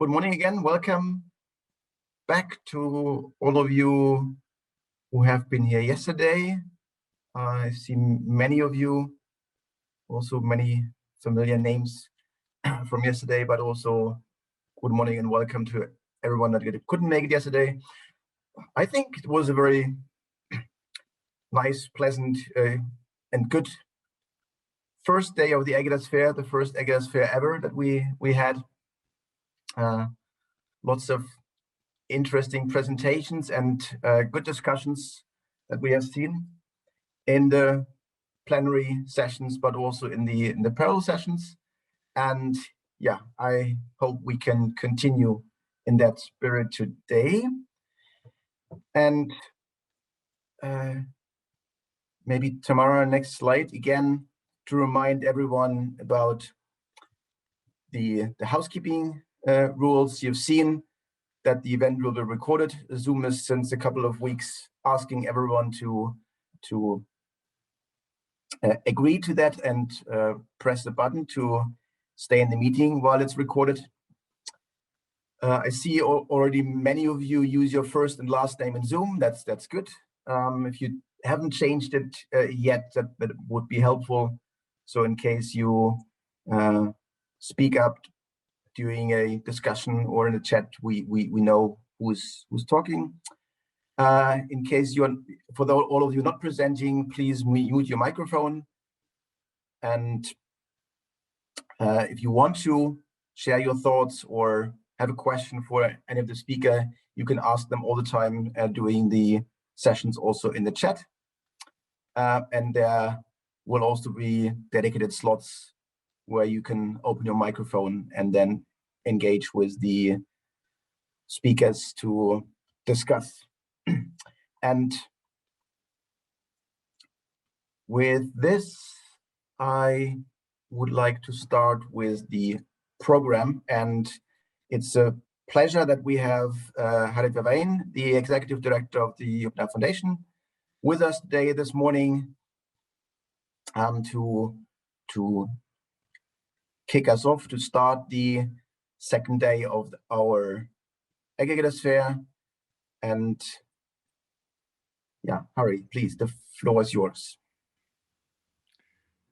Good morning again. Welcome back to all of you who have been here yesterday. I've seen many of you, also many familiar names from yesterday, but also good morning and welcome to everyone that couldn't make it yesterday. I think it was a very nice, pleasant, and good first day of the Aggregators Fair, the first Aggregators Fair ever that we had. Lots of interesting presentations and good discussions that we have seen in the plenary sessions, but also in the parallel sessions. And yeah, I hope we can continue in that spirit today. And maybe Tamara, next slide again, to remind everyone about the housekeeping rules. You've seen that the event will be recorded. Zoom is since a couple of weeks asking everyone to agree to that and press the button to stay in the meeting while it's recorded. I see already many of you use your first and last name in Zoom. That's good. If you haven't changed it yet, that would be helpful. So in case you speak up during a discussion or in the chat, we know who's talking. In case for all of you not presenting, please mute your microphone. And if you want to share your thoughts or have a question for any of the speaker, you can ask them all the time during the sessions, also in the chat. And there will also be dedicated slots where you can open your microphone and then engage with the speakers to discuss. And with this, I would like to start with the program. And it's a pleasure that we have Harriet Verweyen, the Executive Director of the Open Art Foundation, with us today, this morning, to kick us off, to start the second day of our Aggregators Fair. And yeah, Harry, please, the floor is yours.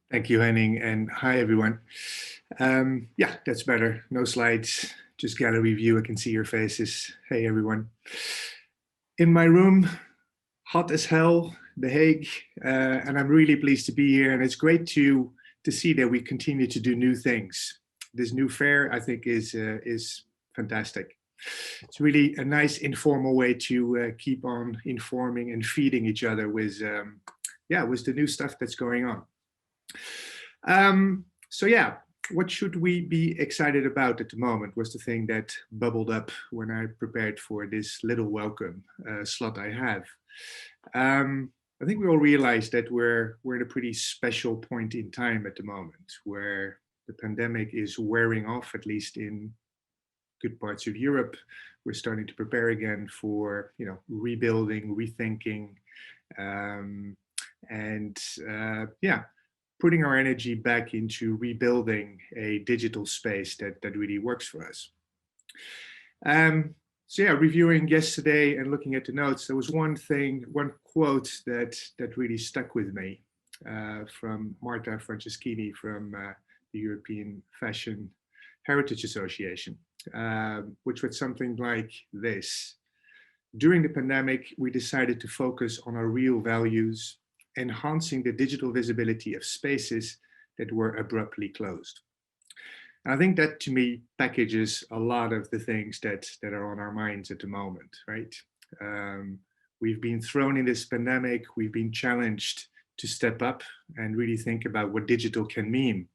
Thank you, Henning, and hi, everyone. Yeah, that's better. No slides, just gallery view. I can see your faces. Hey, everyone. In my room, hot as hell, The Hague, and I'm really pleased to be here. And it's great to see that we continue to do new things. This new fair, I think, is fantastic. It's really a nice informal way to keep on informing and feeding each other with the new stuff that's going on. So yeah, what should we be excited about at the moment was the thing that bubbled up when I prepared for this little welcome slot I have. I think we all realize that we're at a pretty special point in time at the moment, where the pandemic is wearing off, at least in good parts of Europe. We're starting to prepare again for, rebuilding, rethinking, putting our energy back into rebuilding a digital space that really works for us. So yeah, reviewing yesterday and looking at the notes, there was one quote that really stuck with me from Marta Franceschini from the European Fashion Heritage Association, which was something like this. During the pandemic, we decided to focus on our real values, enhancing the digital visibility of spaces that were abruptly closed. And I think that, to me, packages a lot of the things that are on our minds at the moment, right? We've been thrown in this pandemic, we've been challenged to step up and really think about what digital can mean.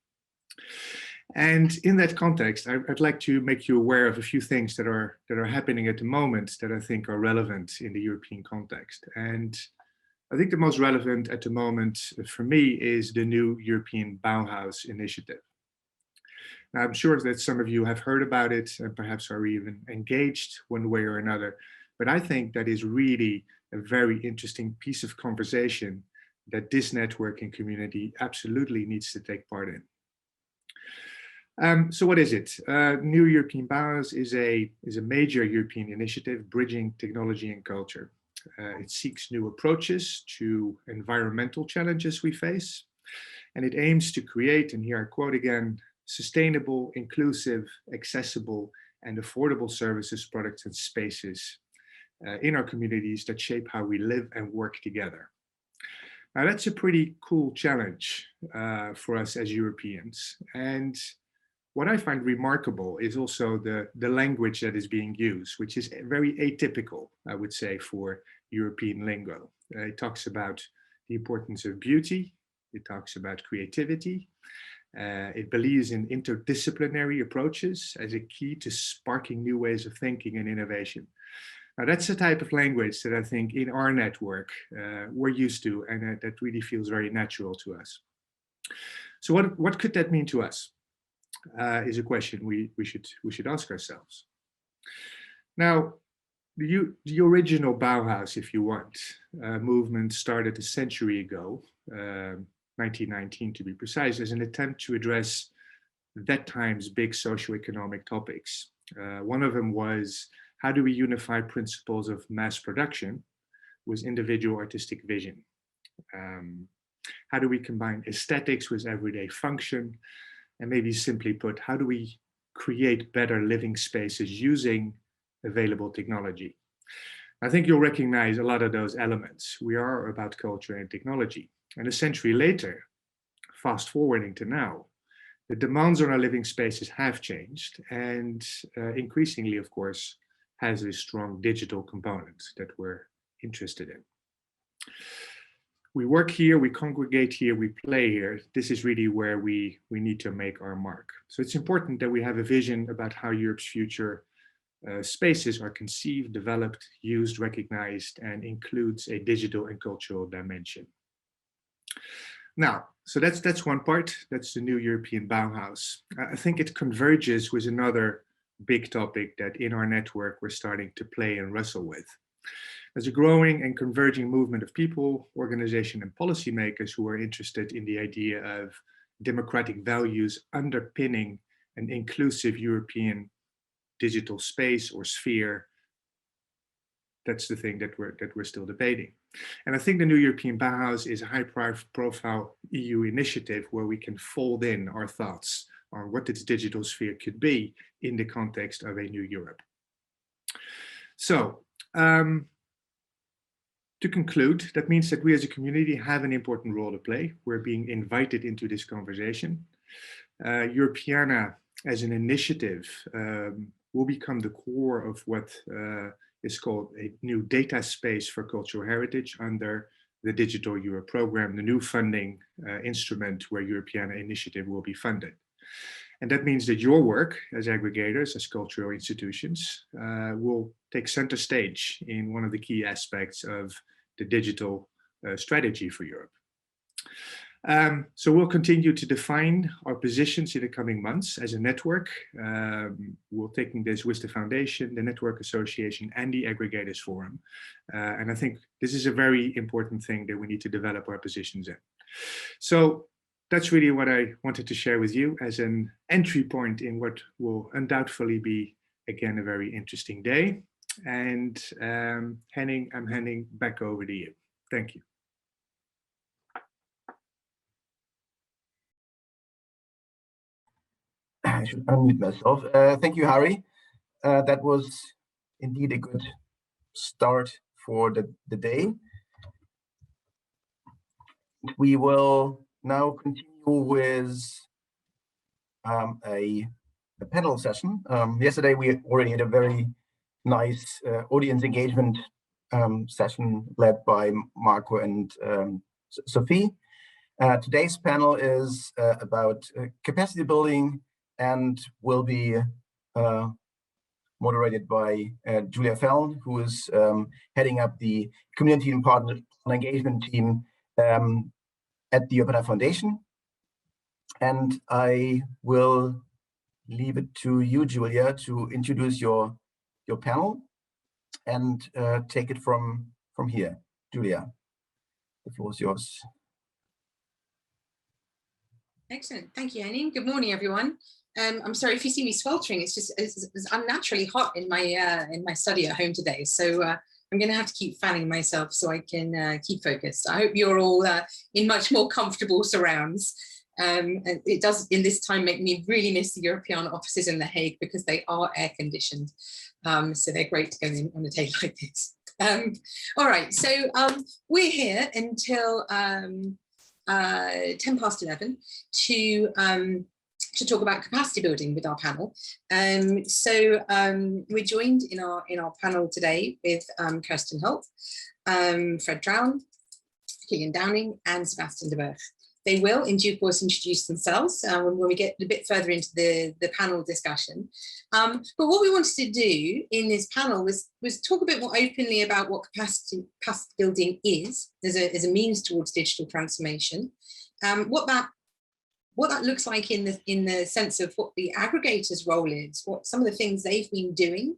And in that context, I'd like to make you aware of a few things that are happening at the moment that I think are relevant in the European context. And I think the most relevant at the moment for me is the new European Bauhaus initiative. Now, I'm sure that some of you have heard about it and perhaps are even engaged one way or another, but I think that is really a very interesting piece of conversation that this networking community absolutely needs to take part in. So what is it? New European Bauhaus is a major European initiative bridging technology and culture. It seeks new approaches to environmental challenges we face, and it aims to create, and here I quote again, sustainable, inclusive, accessible, and affordable services, products, and spaces in our communities that shape how we live and work together. Now that's a pretty cool challenge for us as Europeans. And what I find remarkable is also the language that is being used, which is very atypical, I would say, for European lingo. It talks about the importance of beauty. It talks about creativity. It believes in interdisciplinary approaches as a key to sparking new ways of thinking and innovation. Now, that's the type of language that I think in our network we're used to, and that really feels very natural to us. So what could that mean to us? Is a question we should ask ourselves. Now, the original Bauhaus, if you want, movement started a century ago, 1919 to be precise, as an attempt to address that time's big socioeconomic topics. One of them was, how do we unify principles of mass production with individual artistic vision? How do we combine aesthetics with everyday function? And maybe simply put, how do we create better living spaces using available technology? I think you'll recognize a lot of those elements. We are about culture and technology. And a century later, fast forwarding to now, the demands on our living spaces have changed, and increasingly, of course, has a strong digital component that we're interested in. We work here, we congregate here, we play here. This is really where we need to make our mark. So it's important that we have a vision about how Europe's future spaces are conceived, developed, used, recognized, and includes a digital and cultural dimension. Now, so that's one part. That's the new European Bauhaus. I think it converges with another big topic that in our network we're starting to play and wrestle with. There's a growing and converging movement of people, organization, and policymakers who are interested in the idea of democratic values underpinning an inclusive European digital space or sphere. That's the thing that we're still debating. And I think the new European Bauhaus is a high-profile EU initiative where we can fold in our thoughts on what this digital sphere could be in the context of a new Europe. So, to conclude, that means that we as a community have an important role to play. We're being invited into this conversation. Europeana as an initiative will become the core of what is called a new data space for cultural heritage under the Digital Europe program, the new funding instrument where Europeana initiative will be funded. And that means that your work as aggregators, as cultural institutions, will take center stage in one of the key aspects of the digital strategy for Europe. So we'll continue to define our positions in the coming months as a network. We're taking this with the Foundation, the Network Association, and the Aggregators Forum. And I think this is a very important thing that we need to develop our positions in. So that's really what I wanted to share with you as an entry point in what will undoubtedly be, again, a very interesting day. And Henning, I'm handing back over to you. Thank you. I should unmute myself. Thank you, Harry. That was indeed a good start for the day. We will now continue with a panel session. Yesterday, we already had a very nice audience engagement session led by Marco and Sophie. Today's panel is about capacity building and will be moderated by Julia Fallon, who is heading up the community and partner engagement team at the Open Foundation. And I will leave it to you, Julia, to introduce your panel and take it from here. Julia, the floor is yours. Excellent. Thank you, Henning. Good morning, everyone. I'm sorry if you see me sweltering. It's unnaturally hot in my study at home today. So I'm going to have to keep fanning myself so I can keep focused. I hope you're all in much more comfortable surrounds. And it does in this time make me really miss the European offices in The Hague because they are air conditioned. So they're great to go in on a day like this. All right, so we're here until 11:10 to talk about capacity building with our panel. We're joined in our panel today with Kirsten Holt, Fred Drown, Keegan Downing, and Sebastian de Berg. They will, in due course, introduce themselves when we get a bit further into the panel discussion. But what we wanted to do in this panel was talk a bit more openly about what capacity building is as a means towards digital transformation, what that looks like in the sense of what the aggregators' role is, what some of the things they've been doing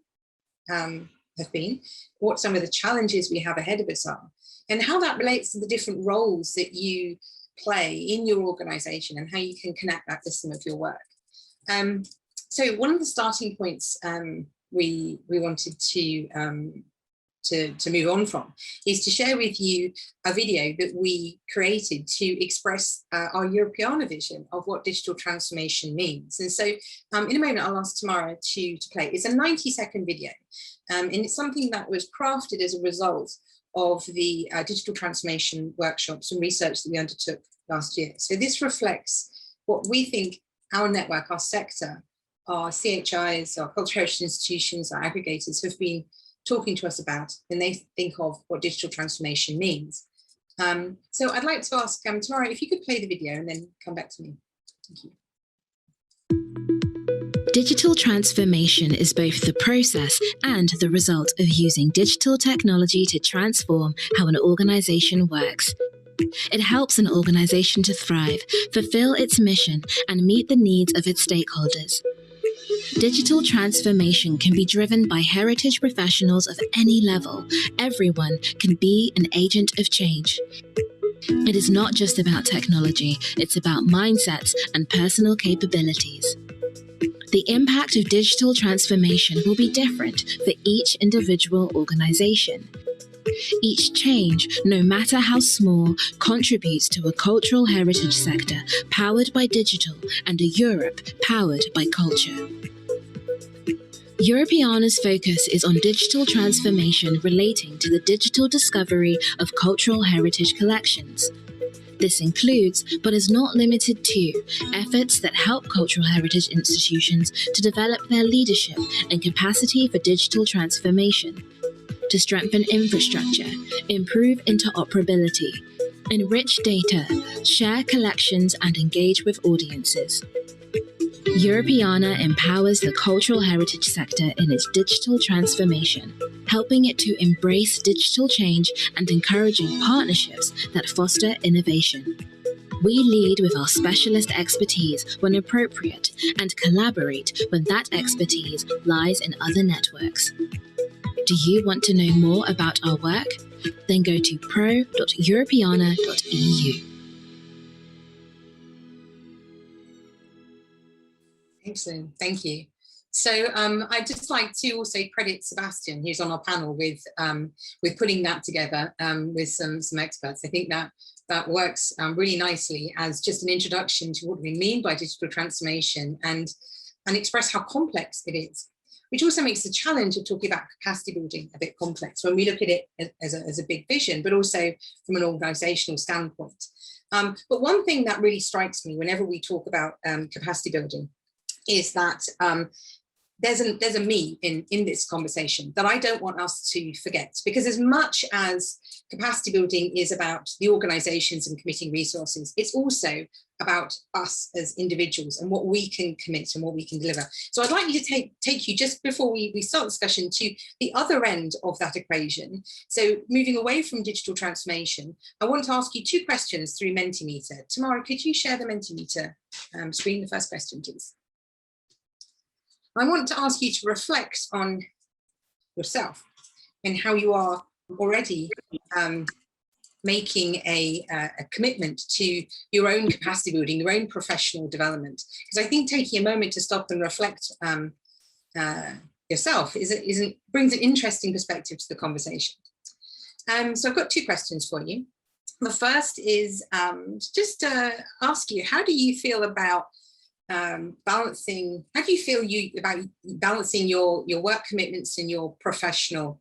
have been, what some of the challenges we have ahead of us are, and how that relates to the different roles that you play in your organization and how you can connect that to some of your work. So one of the starting points we wanted to move on from is to share with you a video that we created to express our Europeana vision of what digital transformation means. And so in a moment, I'll ask Tamara to play. It's a 90-second video, and it's something that was crafted as a result of the digital transformation workshops and research that we undertook last year. So this reflects what we think our network, our sector, our CHIs, our cultural heritage institutions, our aggregators have been talking to us about when they think of what digital transformation means. So I'd like to ask Tamara if you could play the video and then come back to me. Thank you. Digital transformation is both the process and the result of using digital technology to transform how an organization works. It helps an organization to thrive, fulfill its mission, and meet the needs of its stakeholders. Digital transformation can be driven by heritage professionals of any level. Everyone can be an agent of change. It is not just about technology, it's about mindsets and personal capabilities. The impact of digital transformation will be different for each individual organization. Each change, no matter how small, contributes to a cultural heritage sector powered by digital and a Europe powered by culture. Europeana's focus is on digital transformation relating to the digital discovery of cultural heritage collections. This includes, but is not limited to, efforts that help cultural heritage institutions to develop their leadership and capacity for digital transformation, to strengthen infrastructure, improve interoperability, enrich data, share collections, and engage with audiences. Europeana empowers the cultural heritage sector in its digital transformation, helping it to embrace digital change and encouraging partnerships that foster innovation. We lead with our specialist expertise when appropriate and collaborate when that expertise lies in other networks. Do you want to know more about our work? Then go to pro.europeana.eu. Excellent, thank you. So I'd just like to also credit Sebastian, who's on our panel, with putting that together with some experts. I think that works really nicely as just an introduction to what we mean by digital transformation and express how complex it is, which also makes the challenge of talking about capacity building a bit complex when we look at it as a big vision, but also from an organizational standpoint. But one thing that really strikes me whenever we talk about capacity building is that there's a me in this conversation that I don't want us to forget, because as much as capacity building is about the organizations and committing resources, it's also about us as individuals and what we can commit and what we can deliver. So I'd like you to take you, just before we start discussion, to the other end of that equation. So moving away from digital transformation, I want to ask you two questions through Mentimeter. Tamara, could you share the Mentimeter screen? The first question, please. I want to ask you to reflect on yourself and how you are already making a commitment to your own capacity building, your own professional development. Because I think taking a moment to stop and reflect yourself brings an interesting perspective to the conversation. So I've got two questions for you. The first is just to ask you, how do you feel about balancing your work commitments and your professional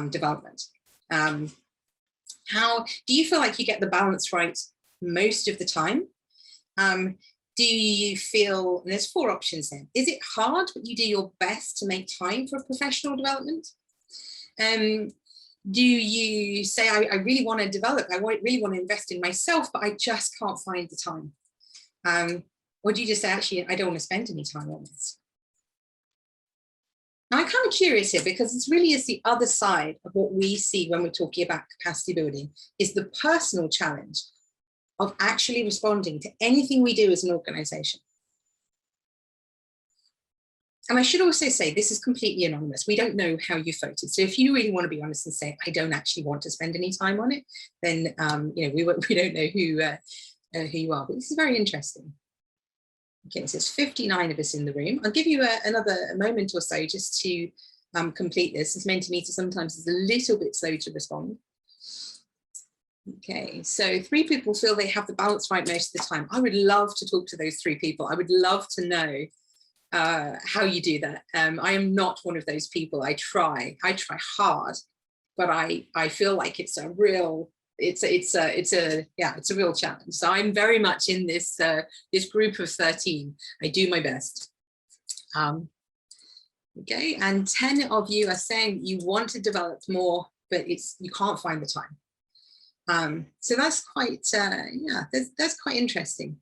development? How do you feel like you get the balance right most of the time? Do you feel, and there's four options then, is it hard but you do your best to make time for professional development? Do you say, I really want to develop, really want to invest in myself, but I just can't find the time? Or do you just say, actually, I don't want to spend any time on this? I'm kind of curious here because it really is the other side of what we see when we're talking about capacity building, is the personal challenge of actually responding to anything we do as an organization. And I should also say, this is completely anonymous. We don't know how you voted. So if you really want to be honest and say, I don't actually want to spend any time on it, then we don't know who you are. But this is very interesting. Okay, so it's 59 of us in the room. I'll give you another moment or so just to complete this. This Mentimeter sometimes is a little bit slow to respond. Okay, so 3 people feel they have the balance right most of the time. I would love to talk to those 3 people. I would love to know how you do that. I am not one of those people. I try hard, but I feel like it's a real challenge. So I'm very much in this this group of 13. I do my best. Okay, and 10 of you are saying you want to develop more, but you can't find the time. So that's quite that's quite interesting.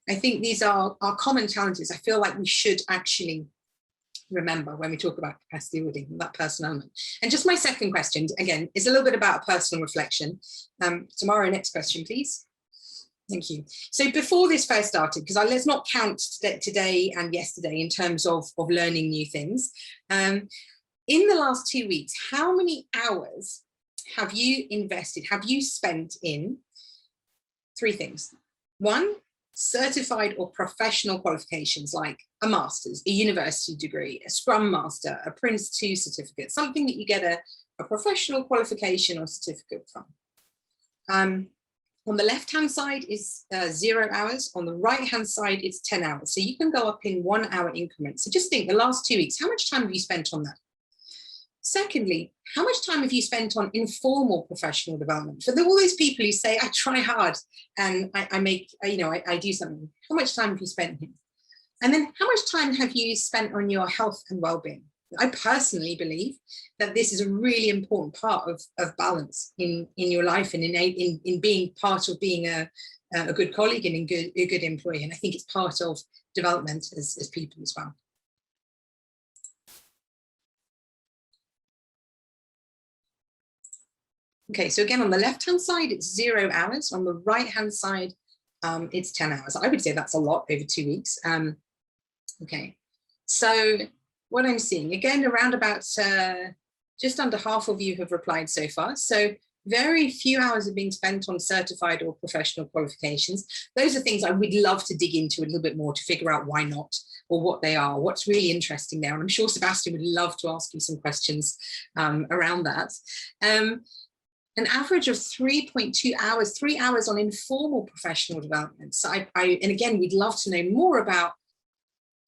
I think these are common challenges. I feel like we should actually remember when we talk about capacity building, that personal element. And just my second question, again, is a little bit about personal reflection. Tamara, next question, please. Thank you. So before this fair started, because let's not count today and yesterday in terms of learning new things. In the last 2 weeks, how many hours have you spent in 3 things? 1, certified or professional qualifications like a master's, a university degree, a Scrum Master, a Prince 2 certificate, something that you get a professional qualification or certificate from. On the left-hand side is 0 hours. On the right-hand side, it's 10 hours. So you can go up in 1 hour increments. So just think, the last 2 weeks, how much time have you spent on that? Secondly, how much time have you spent on informal professional development? For all those people who say, I try hard and I do something, how much time have you spent here? And then how much time have you spent on your health and well-being? I personally believe that this is a really important part of balance in your life and in being part of being a good colleague and a good employee. And I think it's part of development as people as well. Okay, so again, on the left-hand side, it's 0 hours. On the right-hand side, it's 10 hours. I would say that's a lot over 2 weeks. Okay, so what I'm seeing, again, around about just under half of you have replied so far. So very few hours are being spent on certified or professional qualifications. Those are things I would love to dig into a little bit more to figure out why not, or what they are, what's really interesting there. And I'm sure Sebastian would love to ask you some questions around that. An average of 3.2 hours, 3 hours on informal professional development. So and again, we'd love to know more about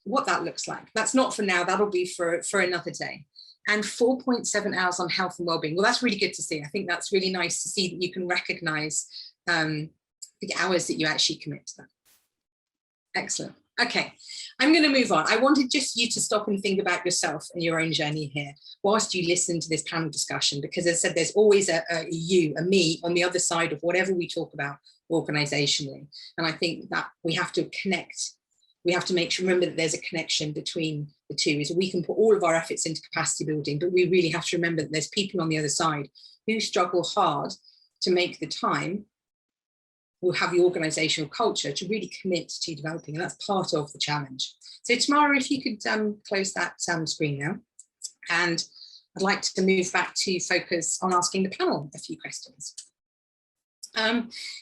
what that looks like. That's not for now, that'll be for another day. And 4.7 hours on health and well-being. Well, that's really good to see. I think that's really nice to see that you can recognize the hours that you actually commit to that. Excellent. Okay, I'm going to move on. I wanted just you to stop and think about yourself and your own journey here whilst you listen to this panel discussion, because as I said, there's always a me on the other side of whatever we talk about organizationally. And I think that we have to connect. We have to remember that there's a connection between the two. Is we can put all of our efforts into capacity building, but we really have to remember that there's people on the other side who struggle hard to make the time, will have the organizational culture to really commit to developing, and that's part of the challenge. So Tamara, if you could close that screen now, and I'd like to move back to focus on asking the panel a few questions.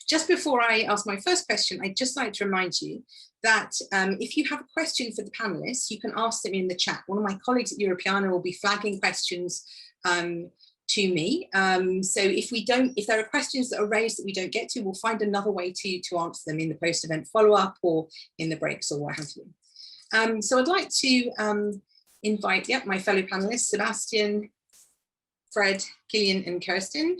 Just before I ask my first question, I'd just like to remind you that if you have a question for the panelists, you can ask them in the chat. One of my colleagues at Europeana will be flagging questions to me. So if there are questions that are raised that we don't get to, we'll find another way to answer them in the post-event follow-up or in the breaks or what have you. So I'd like to invite my fellow panelists, Sebastian, Fred, Gillian and Kirsten.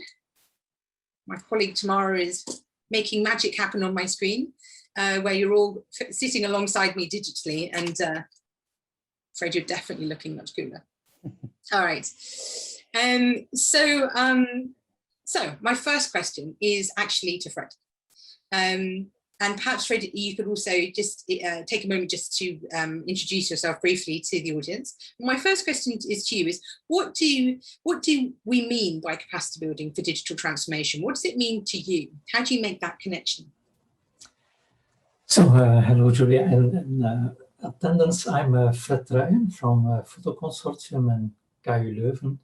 My colleague Tamara is making magic happen on my screen, where you're all sitting alongside me digitally, and Fred, you're definitely looking much cooler. All right. So my first question is actually to Fred. And perhaps, Fred, you could also just take a moment just to introduce yourself briefly to the audience. My first question is to you: what do we mean by capacity building for digital transformation? What does it mean to you? How do you make that connection? So, hello, Julia, and attendance. I'm Fred Truijen from Photo Consortium and KU Leuven.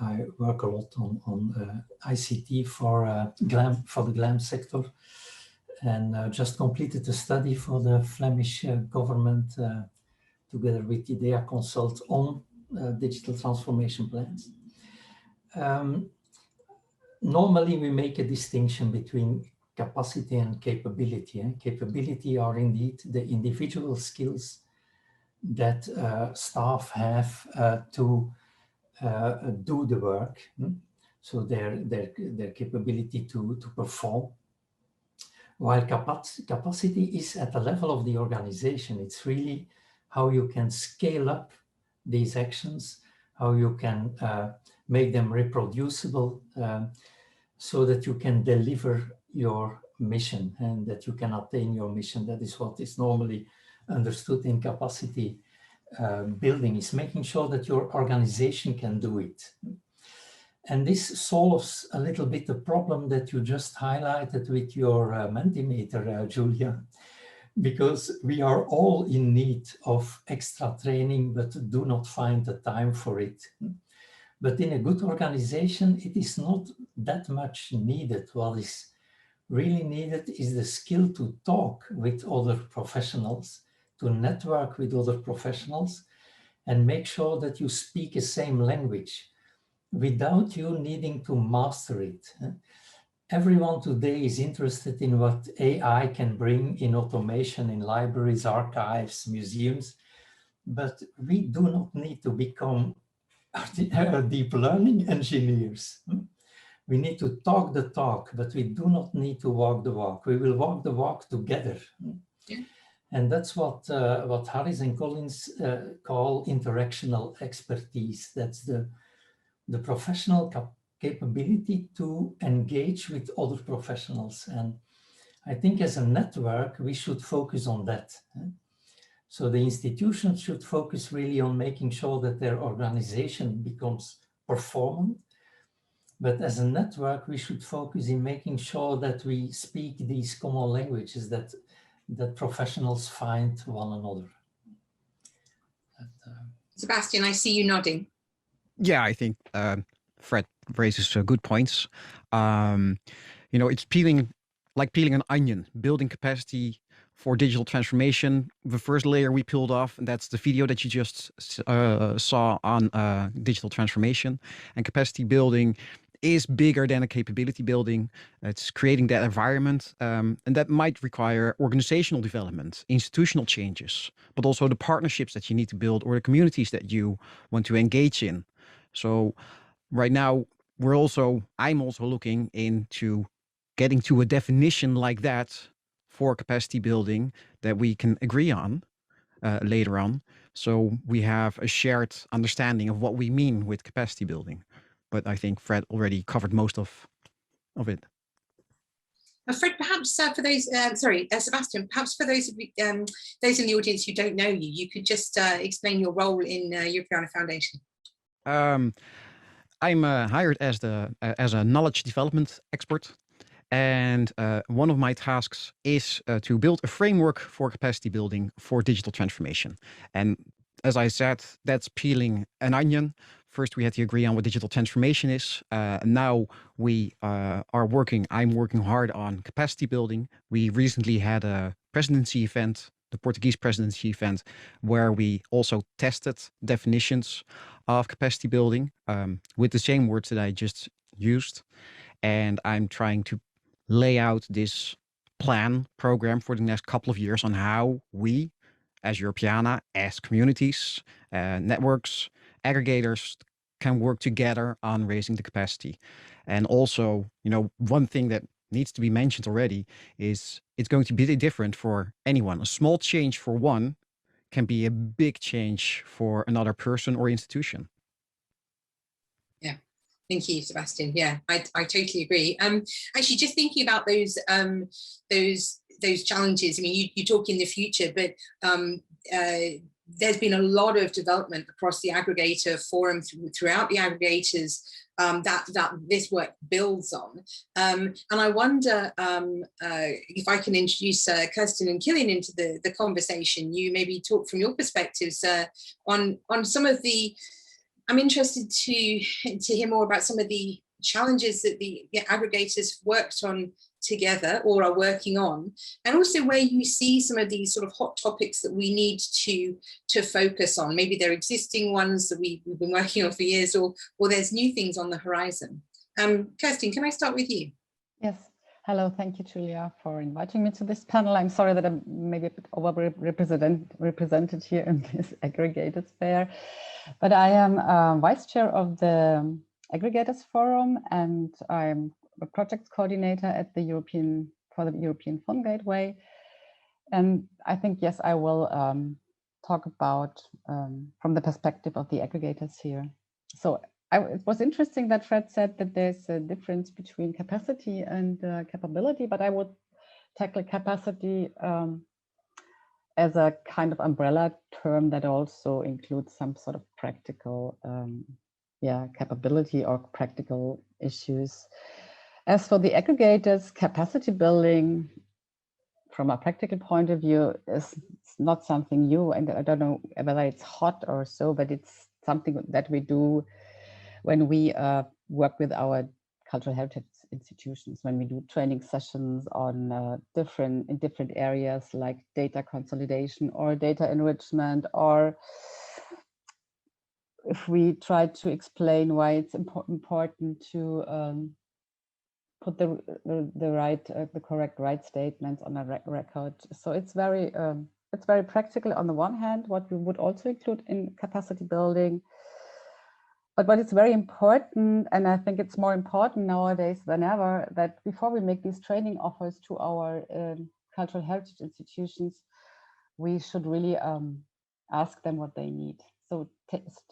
I work a lot on ICT for the GLAM sector. And just completed a study for the Flemish government together with IDEA Consult on digital transformation plans. Normally, we make a distinction between capacity and capability. Capability are indeed the individual skills that staff have to do the work. So their capability to perform. While capacity is at the level of the organization, it's really how you can scale up these actions, how you can make them reproducible so that you can deliver your mission and that you can attain your mission. That is what is normally understood in capacity building, is making sure that your organization can do it. And this solves a little bit the problem that you just highlighted with your Mentimeter, Julia, because we are all in need of extra training, but do not find the time for it. But in a good organization, it is not that much needed. What is really needed is the skill to talk with other professionals, to network with other professionals, and make sure that you speak the same language, without you needing to master it. Everyone today is interested in what AI can bring in automation in libraries, archives, museums, but we do not need to become deep learning engineers. We need to talk the talk, but we do not need to walk the walk. We will walk the walk together. And that's what Harris and Collins call interactional expertise. That's the professional capability to engage with other professionals. And I think as a network, we should focus on that. So the institutions should focus really on making sure that their organization becomes performant. But as a network, we should focus in making sure that we speak these common languages that professionals find one another. Sebastian, I see you nodding. Yeah, I think Fred raises good points. It's peeling an onion, building capacity for digital transformation. The first layer we peeled off, and that's the video that you just saw on digital transformation. And capacity building is bigger than a capability building. It's creating that environment, and that might require organizational development, institutional changes, but also the partnerships that you need to build or the communities that you want to engage in. So right now, I'm also looking into getting to a definition like that for capacity building that we can agree on later on. So we have a shared understanding of what we mean with capacity building. But I think Fred already covered most of it. Fred, perhaps for those, Sebastian, perhaps for those in the audience who don't know you, you could just explain your role in Europeana Foundation. I'm hired as a knowledge development expert, and one of my tasks is to build a framework for capacity building for digital transformation. And as I said, that's peeling an onion. first we had to agree on what digital transformation is. Now I'm working hard on capacity building. We recently had a presidency event, the Portuguese presidency event, where we also tested definitions of capacity building with the same words that I just used. And I'm trying to lay out this program for the next couple of years on how we, as Europeana, as communities, networks, aggregators, can work together on raising the capacity. And also, one thing that needs to be mentioned already is it's going to be different for anyone. A small change for one can be a big change for another person or institution. Yeah, thank you, Sebastian. Yeah, I totally agree. Actually, just thinking about those challenges. I mean, you talk in the future, but there's been a lot of development across the aggregator forum throughout the aggregators that this work builds on. And I wonder if I can introduce Kirsten and Killian into the conversation. You maybe talk from your perspectives on some of the. I'm interested to hear more about some of the challenges that the aggregators worked on together or are working on, and also where you see some of these sort of hot topics that we need to focus on. Maybe they're existing ones that we've been working on for years, or there's new things on the horizon. Kirsten, can I start with you? Yes. Hello, thank you, Julia, for inviting me to this panel. I'm sorry that I'm maybe a bit overrepresented here in this Aggregators Fair, but I am vice chair of the Aggregators Forum, and I'm a project coordinator at the European Phone Gateway. And I think, yes, I will talk about from the perspective of the aggregators here. So it was interesting that Fred said that there's a difference between capacity and capability, but I would tackle capacity as a kind of umbrella term that also includes some sort of practical capability or practical issues. As for the aggregators, capacity building from a practical point of view is not something new, and I don't know whether it's hot or so, but it's something that we do when we work with our cultural heritage institutions, when we do training sessions on different areas like data consolidation or data enrichment, or if we try to explain why it's important to put the correct right statements on a record. So it's very practical on the one hand, what we would also include in capacity building. But what is very important, and I think it's more important nowadays than ever, that before we make these training offers to our cultural heritage institutions, we should really ask them what they need. So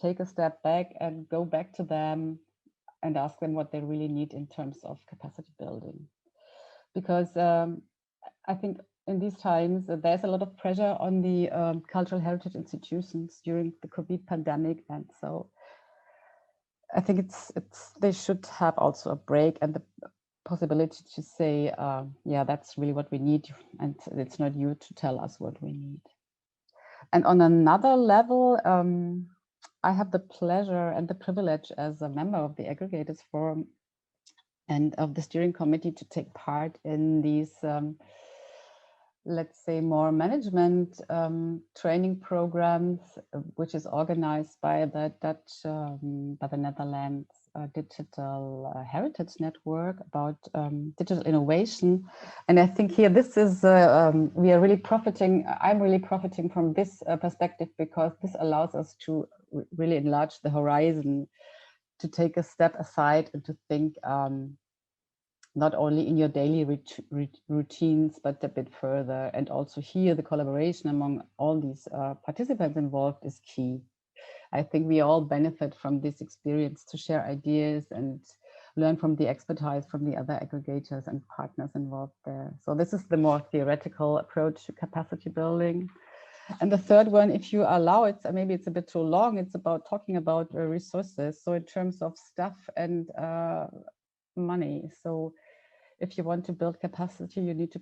take a step back and go back to them and ask them what they really need in terms of capacity building. Because I think in these times, there's a lot of pressure on the cultural heritage institutions during the COVID pandemic. And so I think they should have also a break and the possibility to say, yeah, that's really what we need. And it's not you to tell us what we need. And on another level, I have the pleasure and the privilege as a member of the Aggregators Forum and of the steering committee to take part in these, let's say, more management training programs, which is organized by the by the Netherlands Digital Heritage Network about digital innovation. And I think here this is, we are really profiting, I'm really profiting from this perspective, because this allows us to really enlarge the horizon, to take a step aside and to think not only in your daily routines, but a bit further. And also here, the collaboration among all these participants involved is key. I think we all benefit from this experience to share ideas and learn from the expertise from the other aggregators and partners involved there. So this is the more theoretical approach to capacity building. And the third one, if you allow it, maybe it's a bit too long, it's about talking about resources. So in terms of staff and money. So if you want to build capacity, you need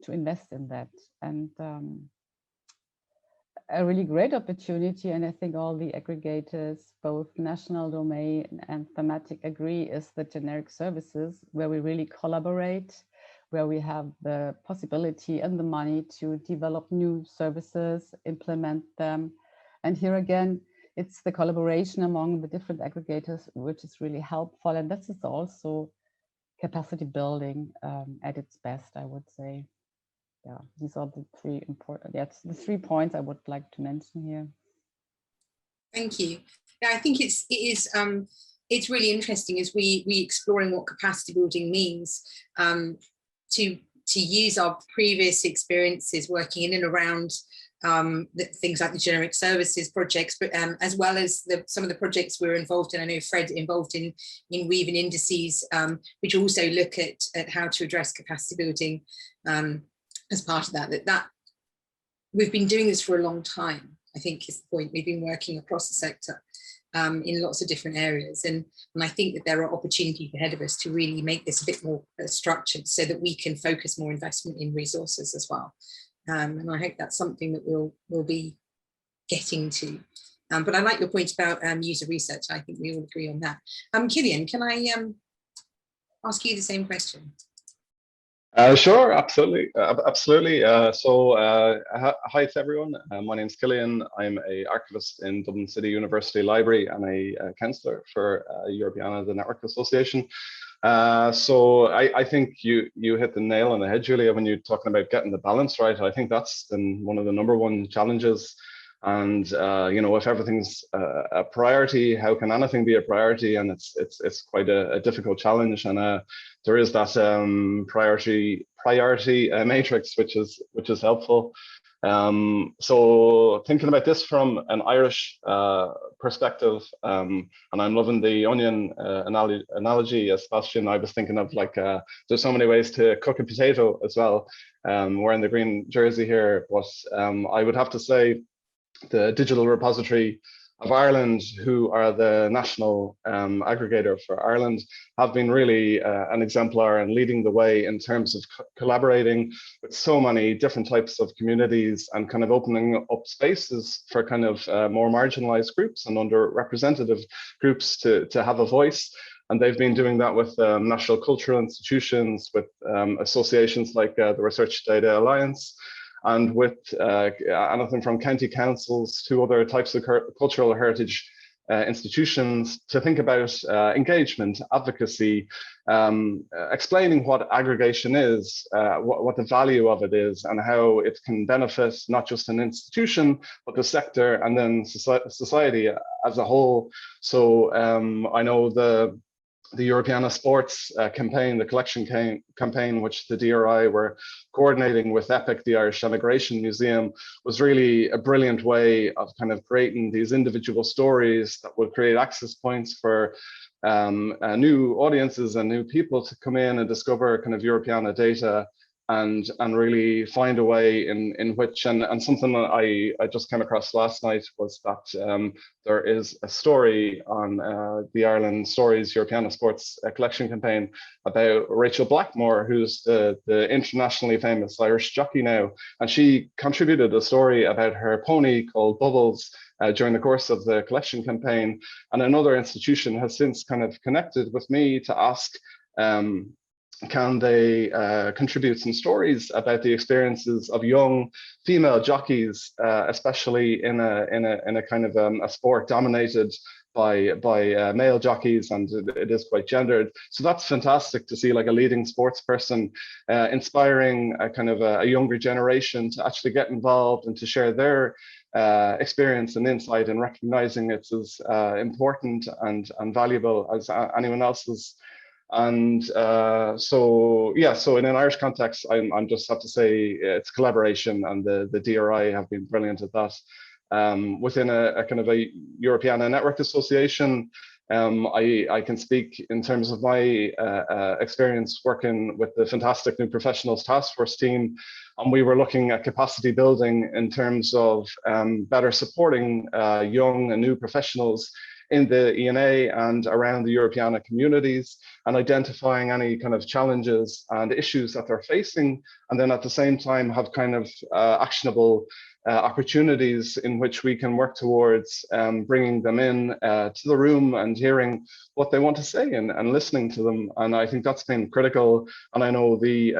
to invest in that. And a really great opportunity, and I think all the aggregators, both national domain and thematic, agree, is the generic services where we really collaborate, where we have the possibility and the money to develop new services, implement them. And here again, it's the collaboration among the different aggregators, which is really helpful. And this is also capacity building at its best, I would say. Yeah, these are the three important, the 3 points I would like to mention here. Thank you. Yeah, I think it's really interesting as we exploring what capacity building means, to use our previous experiences working in and around things like the generic services projects, but as well as some of the projects we're involved in. I know Fred involved in weaving indices, which also look at how to address capacity building as part of that we've been doing this for a long time, I think is the point. We've been working across the sector in lots of different areas. And I think that there are opportunities ahead of us to really make this a bit more structured so that we can focus more investment in resources as well. And I hope that's something that we'll be getting to. But I like your point about user research. I think we all agree on that. Killian, can I ask you the same question? Sure, absolutely. Hi to everyone. My name's Killian. I'm an archivist in Dublin City University Library and a counsellor for Europeana, the Network Association. So I think you hit the nail on the head, Julia, when you're talking about getting the balance right. I think that's one of the #1 challenges. And you know, if everything's a priority, how can anything be a priority? And it's quite a difficult challenge. And there is that priority matrix, which is helpful. So thinking about this from an Irish perspective, and I'm loving the onion analogy, Sebastian. I was thinking of like there's so many ways to cook a potato as well. Wearing the green jersey here, but I would have to say the Digital Repository of Ireland, who are the national aggregator for Ireland, have been really an exemplar and leading the way in terms of collaborating with so many different types of communities and kind of opening up spaces for kind of more marginalized groups and underrepresented groups to have a voice. And they've been doing that with national cultural institutions, with associations like the Research Data Alliance, and with anything from county councils to other types of cultural heritage institutions to think about engagement, advocacy, explaining what aggregation is, what the value of it is, and how it can benefit not just an institution, but the sector and then society as a whole. So I know the Europeana Sports campaign, the collection campaign, which the DRI were coordinating with EPIC, the Irish Emigration Museum, was really a brilliant way of kind of creating these individual stories that would create access points for new audiences and new people to come in and discover kind of Europeana data and really find a way in which, and something that I just came across last night was that there is a story on the Ireland Stories Europeana Sports collection campaign about Rachel Blackmore, who's the internationally famous Irish jockey now, and she contributed a story about her pony called Bubbles during the course of the collection campaign, and another institution has since kind of connected with me to ask can they contribute some stories about the experiences of young female jockeys, especially in a kind of a sport dominated by male jockeys, and it is quite gendered. So that's fantastic to see, like a leading sports person inspiring a kind of a younger generation to actually get involved and to share their experience and insight, and recognizing it's as important and valuable as anyone else's. And so in an Irish context, I'm just have to say it's collaboration, and the DRI have been brilliant at that. Within a kind of a Europeana Network Association, I can speak in terms of my experience working with the fantastic New Professionals Task Force team, and we were looking at capacity building in terms of better supporting young and new professionals in the ENA and around the Europeana communities, and identifying any kind of challenges and issues that they're facing, and then at the same time have kind of actionable opportunities in which we can work towards bringing them in to the room and hearing what they want to say and listening to them. And I think that's been critical. And I know the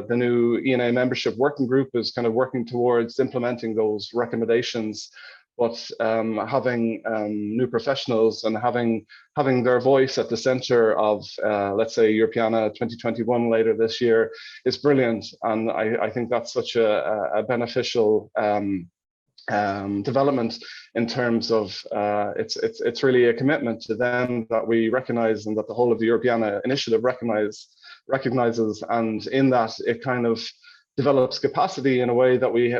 new ENA membership working group is kind of working towards implementing those recommendations. But having new professionals and having their voice at the center of, let's say, Europeana 2021 later this year is brilliant. And I think that's such a beneficial development in terms of it's really a commitment to them that we recognize and that the whole of the Europeana initiative recognizes. And in that, it kind of develops capacity in a way that we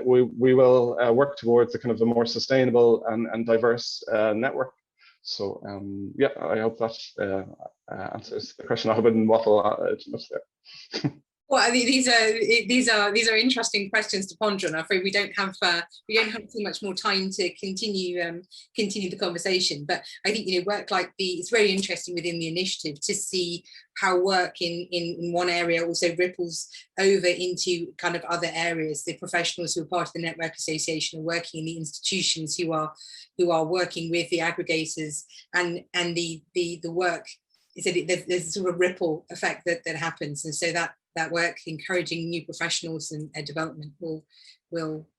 will work towards a kind of a more sustainable and diverse network. So yeah, I hope that answers the question. I hope I didn't waffle too much there. Well, I mean, these are interesting questions to ponder, and I'm afraid we don't have too much more time to continue the conversation. But I think work like it's very interesting within the initiative to see how work in one area also ripples over into kind of other areas. The professionals who are part of the Network Association are working in the institutions who are working with the aggregators, and the work is that there's a sort of ripple effect that happens, and so that work encouraging new professionals and development will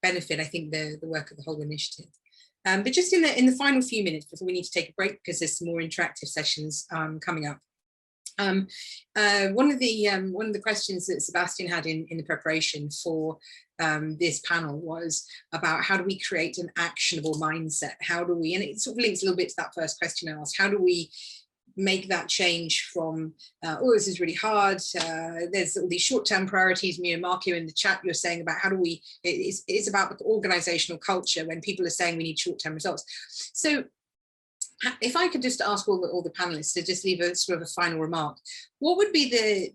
benefit, I think, the work of the whole initiative. But just in the final few minutes before we need to take a break, because there's some more interactive sessions coming up. One of the questions that Sebastian had in the preparation for this panel was about how do we create an actionable mindset? How do we, and it sort of links a little bit to that first question I asked, how do we make that change from, oh, this is really hard, there's all these short-term priorities. Mark, here in the chat, you're saying about how do we, it's about the organizational culture when people are saying we need short-term results. So if I could just ask all the panelists to just leave a sort of a final remark, what would be the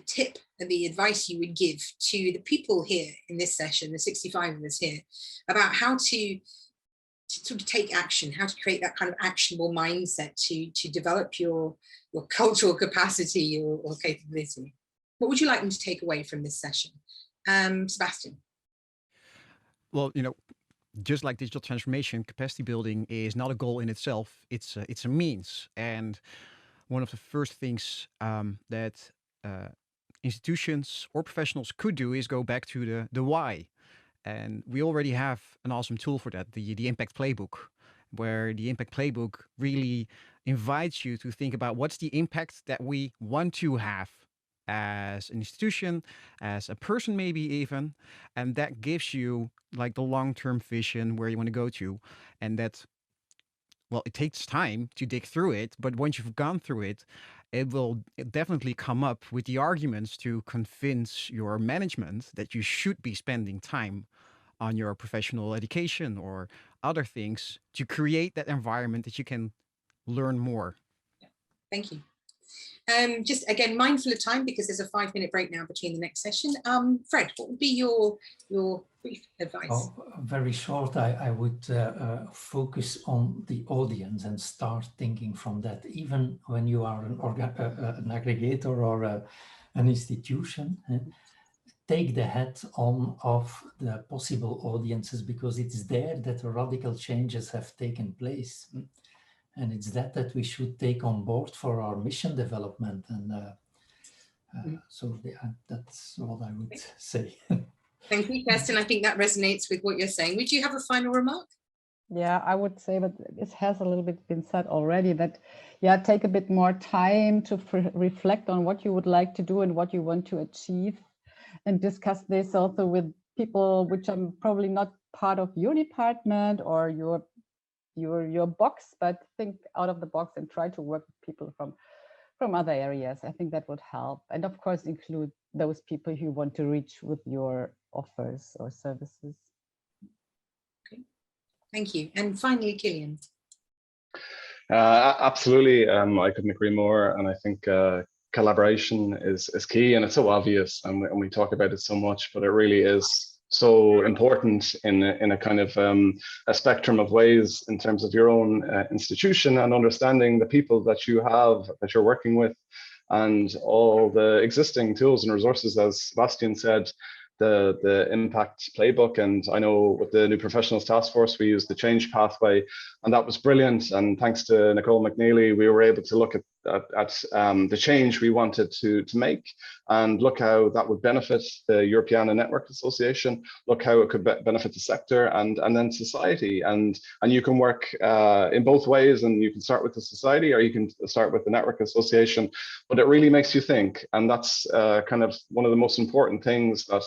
tip and the advice you would give to the people here in this session, the 65 of us here, about how to sort of take action, how to create that kind of actionable mindset to develop your cultural capacity or capability? What would you like them to take away from this session? Sebastian. Well, just like digital transformation, capacity building is not a goal in itself. It's a means. And one of the first things that institutions or professionals could do is go back to the why. And we already have an awesome tool for that, the Impact Playbook, where the Impact Playbook really invites you to think about what's the impact that we want to have as an institution, as a person maybe even, and that gives you like the long-term vision where you want to go to. And that, well, it takes time to dig through it, but once you've gone through it, it will definitely come up with the arguments to convince your management that you should be spending time on your professional education or other things to create that environment that you can learn more. Thank you. Just again, mindful of time because there's a 5-minute break now between the next session. Fred, what would be your brief advice? Oh, very short. I would focus on the audience and start thinking from that. Even when you are an aggregator or an institution, take the hat on of the possible audiences, because it's there that radical changes have taken place. And it's that we should take on board for our mission development. And so that's what I would say. Thank you, Kirsten. I think that resonates with what you're saying. Would you have a final remark? Yeah, I would say, but it has a little bit been said already, that, yeah, take a bit more time to reflect on what you would like to do and what you want to achieve, and discuss this also with people which are probably not part of your department or your box, but think out of the box and try to work with people from other areas. I think that would help. And of course, include those people you want to reach with your offers or services. Okay, thank you. And finally, Killian. Absolutely, I couldn't agree more. And I think collaboration is key, and it's so obvious, and we talk about it so much, but it really is so important in a kind of a spectrum of ways in terms of your own institution, and understanding the people that you're working with, and all the existing tools and resources, as Sebastian said, the impact playbook. And I know with the new professionals task force, we used the change pathway, and that was brilliant. And thanks to Nicole McNeely, we were able to look at the change we wanted to make, and look how that would benefit the Europeana Network Association, look how it could benefit the sector and then society. And you can work in both ways, and you can start with the society or you can start with the network association, but it really makes you think. And that's kind of one of the most important things that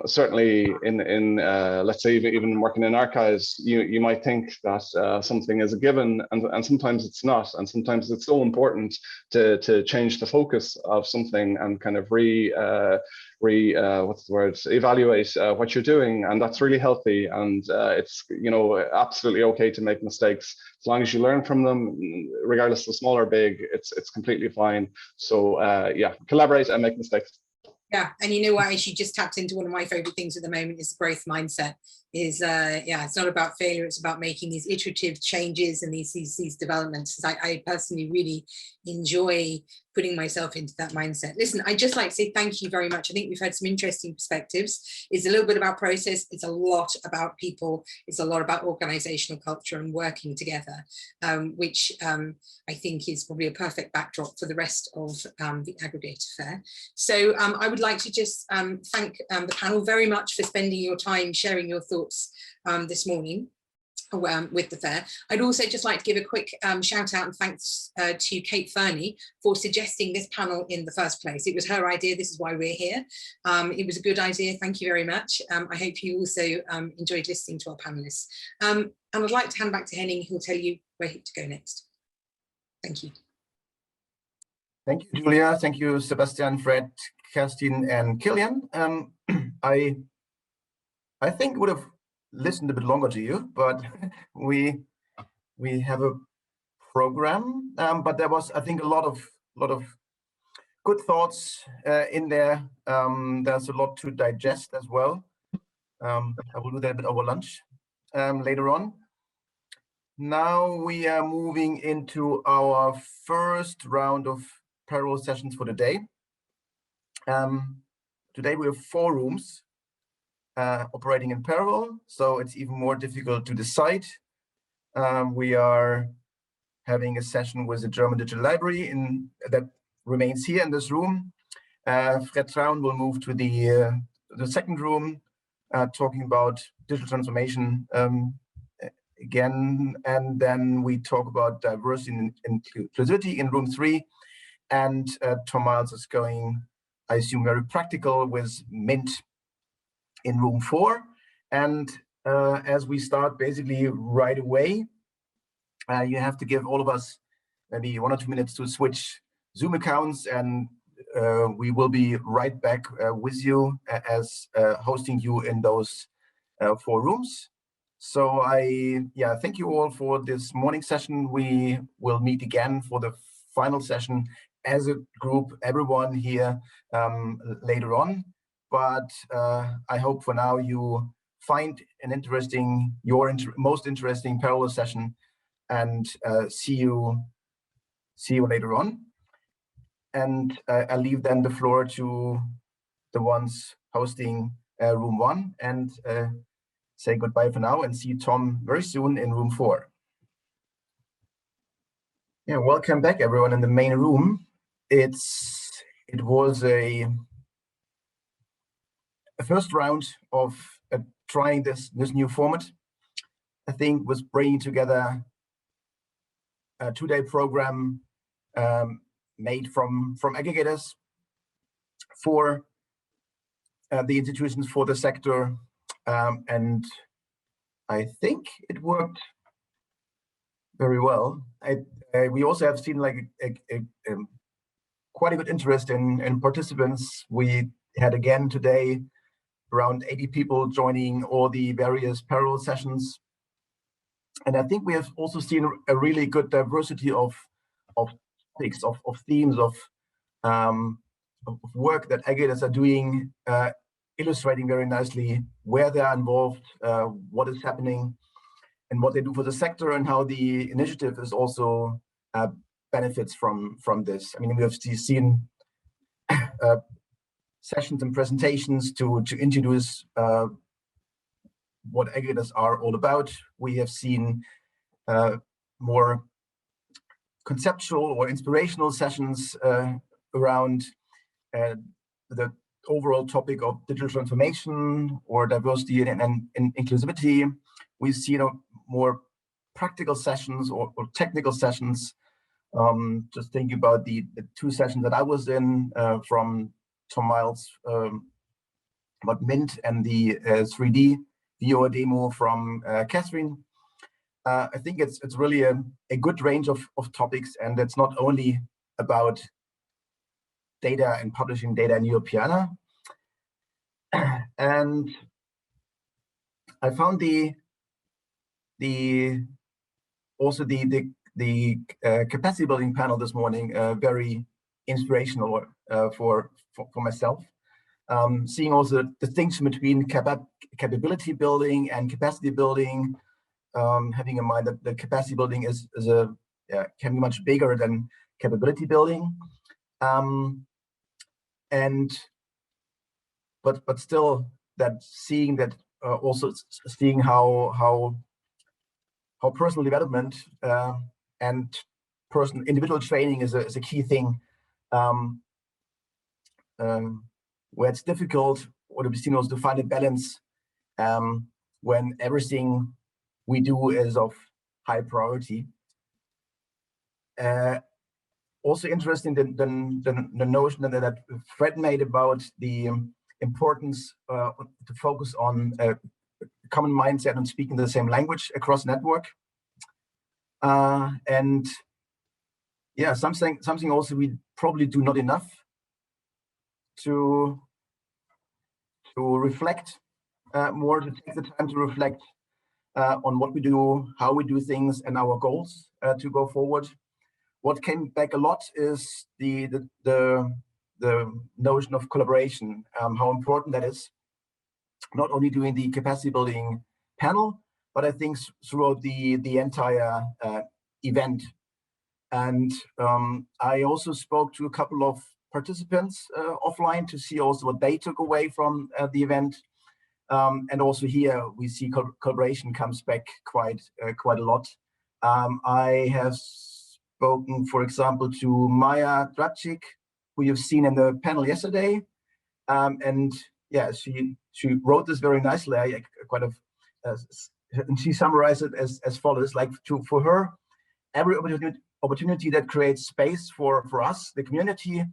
certainly in let's say even working in archives, you might think that something is a given, and sometimes it's not, and sometimes it's so important to change the focus of something and kind of evaluate what you're doing. And that's really healthy, and it's, you know, absolutely okay to make mistakes as long as you learn from them, regardless of small or big. It's completely fine. So yeah, collaborate and make mistakes. Yeah, and you know what, actually just tapped into one of my favorite things at the moment is growth mindset. Is yeah, it's not about failure, it's about making these iterative changes and these developments. I personally really enjoy putting myself into that mindset. Listen, I'd just like to say thank you very much. I think we've had some interesting perspectives. It's a little bit about process, it's a lot about people, it's a lot about organizational culture and working together, which I think is probably a perfect backdrop for the rest of the Aggregator Fair. So I would like to just thank the panel very much for spending your time sharing your thoughts this morning with the fair. I'd also just like to give a quick shout out and thanks to Kate Fernie for suggesting this panel in the first place. It was her idea, this is why we're here. It was a good idea, thank you very much. I hope you also enjoyed listening to our panelists. And I'd like to hand back to Henning, who'll tell you where to go next. Thank you. Thank you, Julia. Thank you, Sebastian, Fred, Kerstin, and Killian. I think would have listened a bit longer to you, but we have a program. But there was, I think, a lot of good thoughts in there. There's a lot to digest as well. I will do that a bit over lunch later on. Now we are moving into our first round of parallel sessions for the day. Today we have 4 rooms operating in parallel, so it's even more difficult to decide. We are having a session with the German Digital Library that remains here in this room. Fred Traun will move to the second room, talking about digital transformation again, and then we talk about diversity and inclusivity in room 3, and Tom Miles is going, I assume, very practical with Mint in room 4. And as we start basically right away, you have to give all of us maybe 1 or 2 minutes to switch Zoom accounts, and we will be right back with you as hosting you in those 4 rooms. So thank you all for this morning session. We will meet again for the final session as a group, everyone here later on. But I hope for now you find an interesting, most interesting parallel session, and see you later on. And I'll leave then the floor to the ones hosting room 1, and say goodbye for now, and see Tom very soon in room 4. Yeah, welcome back everyone in the main room. It was a first round of trying this new format. I think was bringing together a 2-day program made from aggregators for the institutions, for the sector, and I think it worked very well. We also have seen like quite a good interest in participants. We had again today around 80 people joining all the various parallel sessions. And I think we have also seen a really good diversity of topics, of themes, of work that aggregators are doing, illustrating very nicely where they are involved, what is happening, and what they do for the sector, and how the initiative is also benefits from this. I mean, we have seen sessions and presentations to introduce what aggregators are all about. We have seen more conceptual or inspirational sessions around the overall topic of digital transformation or diversity and inclusivity. We've seen more practical sessions or technical sessions. Just thinking about the two sessions that I was in from Tom Miles about Mint and the 3D VR demo from Catherine. I think it's really a good range of topics, and it's not only about data and publishing data in Europeana. And I found also the capacity building panel this morning very inspirational for myself. Seeing also the distinction between capability building and capacity building, having in mind that the capacity building can be much bigger than capability building, but still that seeing how personal development and individual training is a key thing, where it's difficult, or to be seen also to find a balance when everything we do is of high priority. Also interesting the notion that Fred made about the importance to focus on a common mindset and speaking the same language across network. And yeah, something also we probably do not enough to reflect more, to take the time to reflect on what we do, how we do things, and our goals to go forward. What came back a lot is the notion of collaboration, how important that is, not only during the capacity building panel, but I think throughout the entire event. And I also spoke to a couple of participants offline to see also what they took away from the event. And also here we see collaboration comes back quite a lot. I have spoken, for example, to Maya Drapczyk, who you've seen in the panel yesterday, and yeah, she wrote this very nicely. I and she summarized it as follows: like for her, every opportunity that creates space for us, the community,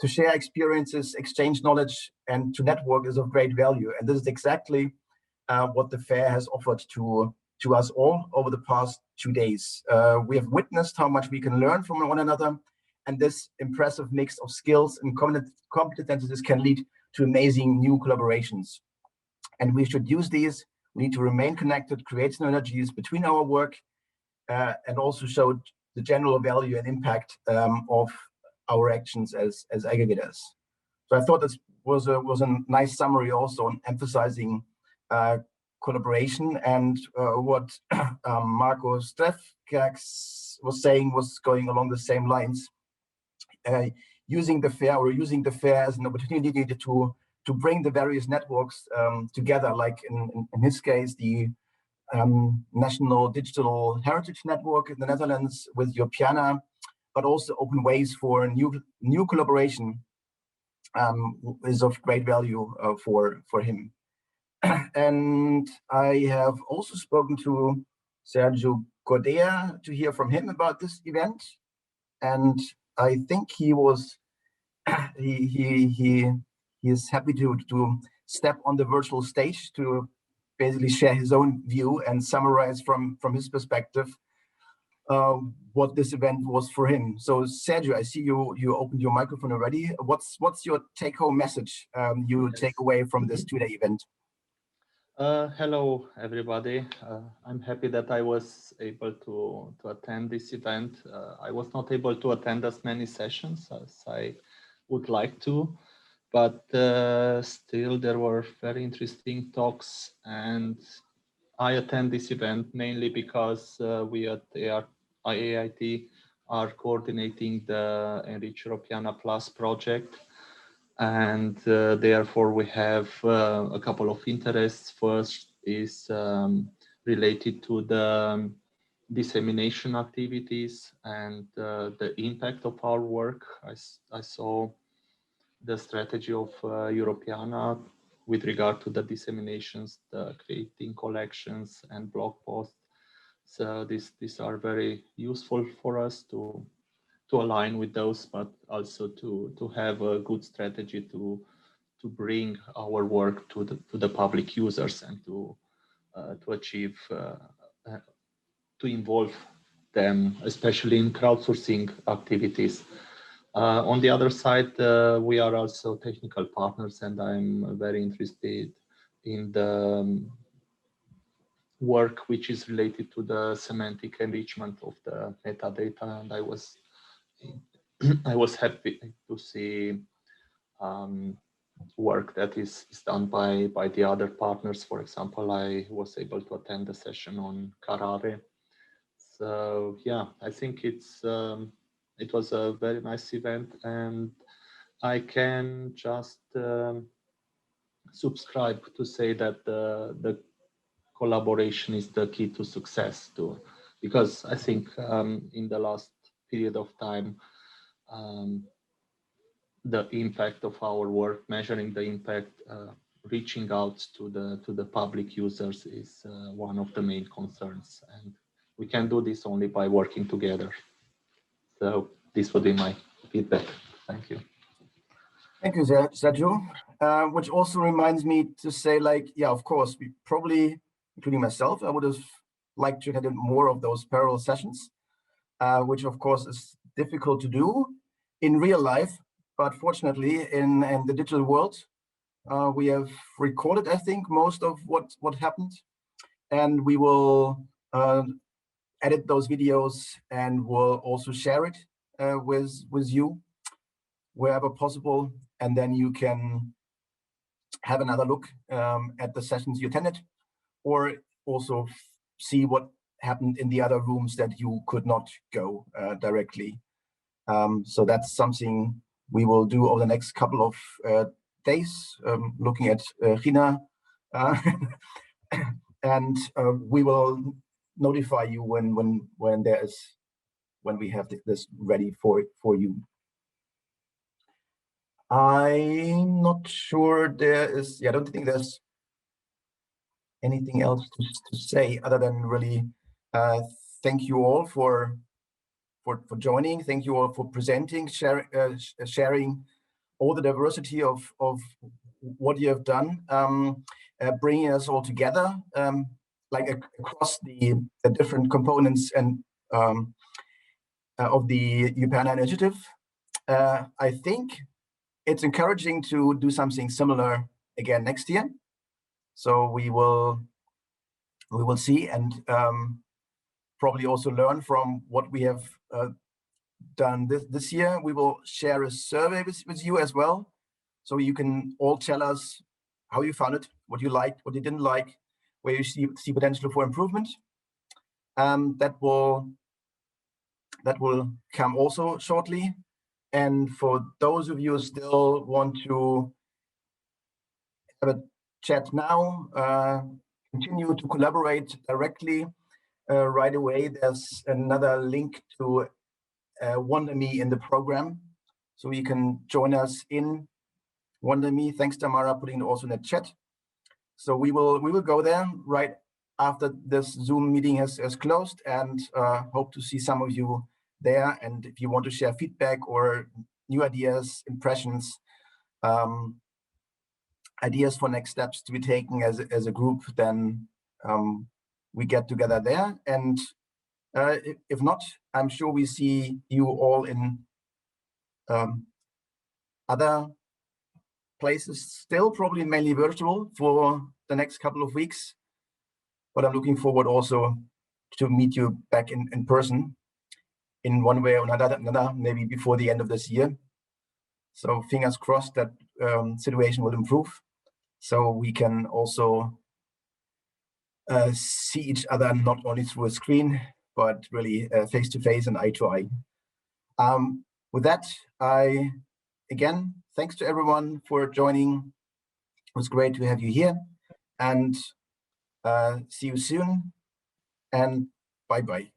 to share experiences, exchange knowledge, and to network is of great value. And this is exactly what the fair has offered to us all over the past 2 days. We have witnessed how much we can learn from one another, and this impressive mix of skills and competences can lead to amazing new collaborations. And we should use these. We need to remain connected, create synergies between our work, and also show the general value and impact of our actions as aggregators. So I thought this was a nice summary also on emphasizing collaboration, and what Marco Strefkax was saying was going along the same lines. Using the fair as an opportunity to bring the various networks together, like in his case, the National Digital Heritage Network in the Netherlands with Europeana, but also open ways for new collaboration is of great value for him. And I have also spoken to Sergio Godea to hear from him about this event, and I think he is happy to step on the virtual stage to basically share his own view and summarize from his perspective what this event was for him. So Sergio, I see you opened your microphone already. What's your take-home message you take away from this 2-day event? Hello, everybody. I'm happy that I was able to attend this event. I was not able to attend as many sessions as I would like to, but still there were very interesting talks, and I attend this event mainly because we at IAIT are coordinating the Enrich Europeana Plus project. And therefore we have a couple of interests. First is related to the dissemination activities and the impact of our work. I saw the strategy of Europeana with regard to the disseminations, the creating collections and blog posts. So these are very useful for us to align with those, but also to have a good strategy to bring our work to the public users and to achieve to involve them, especially in crowdsourcing activities. On the other side, we are also technical partners, and I'm very interested in the work which is related to the semantic enrichment of the metadata. And I was happy to see work that is done by the other partners. For example, I was able to attend a session on Carrare. So yeah, I think it was a very nice event, and I can just subscribe to say that the collaboration is the key to success too, because I think in the last period of time, the impact of our work, measuring the impact, reaching out to the public users is one of the main concerns, and we can do this only by working together. So this would be my feedback. Thank you. Thank you, Sergio. Which also reminds me to say, like, yeah, of course, we probably, including myself, I would have liked to have more of those parallel sessions, which of course is difficult to do in real life. But fortunately, in the digital world, we have recorded, I think, most of what happened, and we will edit those videos and will also share it with you wherever possible, and then you can have another look at the sessions you attended, or also see what happened in the other rooms that you could not go directly. So that's something we will do over the next couple of days, looking at Gina, and we will notify you when we have this ready for you. I'm not sure there is. Yeah, I don't think there's anything else to say other than really thank you all for joining. Thank you all for presenting, sharing all the diversity of what you have done, bringing us all together, like across the different components and of the Europeana initiative. I think it's encouraging to do something similar again next year. So we will see, and probably also learn from what we have done this year. We will share a survey with you as well, so you can all tell us how you found it, what you liked, what you didn't like, where you see potential for improvement. That will come also shortly. And for those of you who still want to have a chat now, continue to collaborate directly right away. There's another link to WonderMe in the program, so you can join us in WonderMe. Thanks, Tamara, putting it also in the chat. So we will go there right after this Zoom meeting has closed, and hope to see some of you there. And if you want to share feedback or new ideas, impressions, ideas for next steps to be taken as a group, then we get together there. And if not, I'm sure we see you all in other places still, probably mainly virtual for the next couple of weeks. But I'm looking forward also to meet you back in person in one way or another, maybe before the end of this year. So fingers crossed that situation will improve, so we can also see each other not only through a screen, but really face to face and eye to eye. With that, I again, thanks to everyone for joining. It was great to have you here, and see you soon, and bye-bye.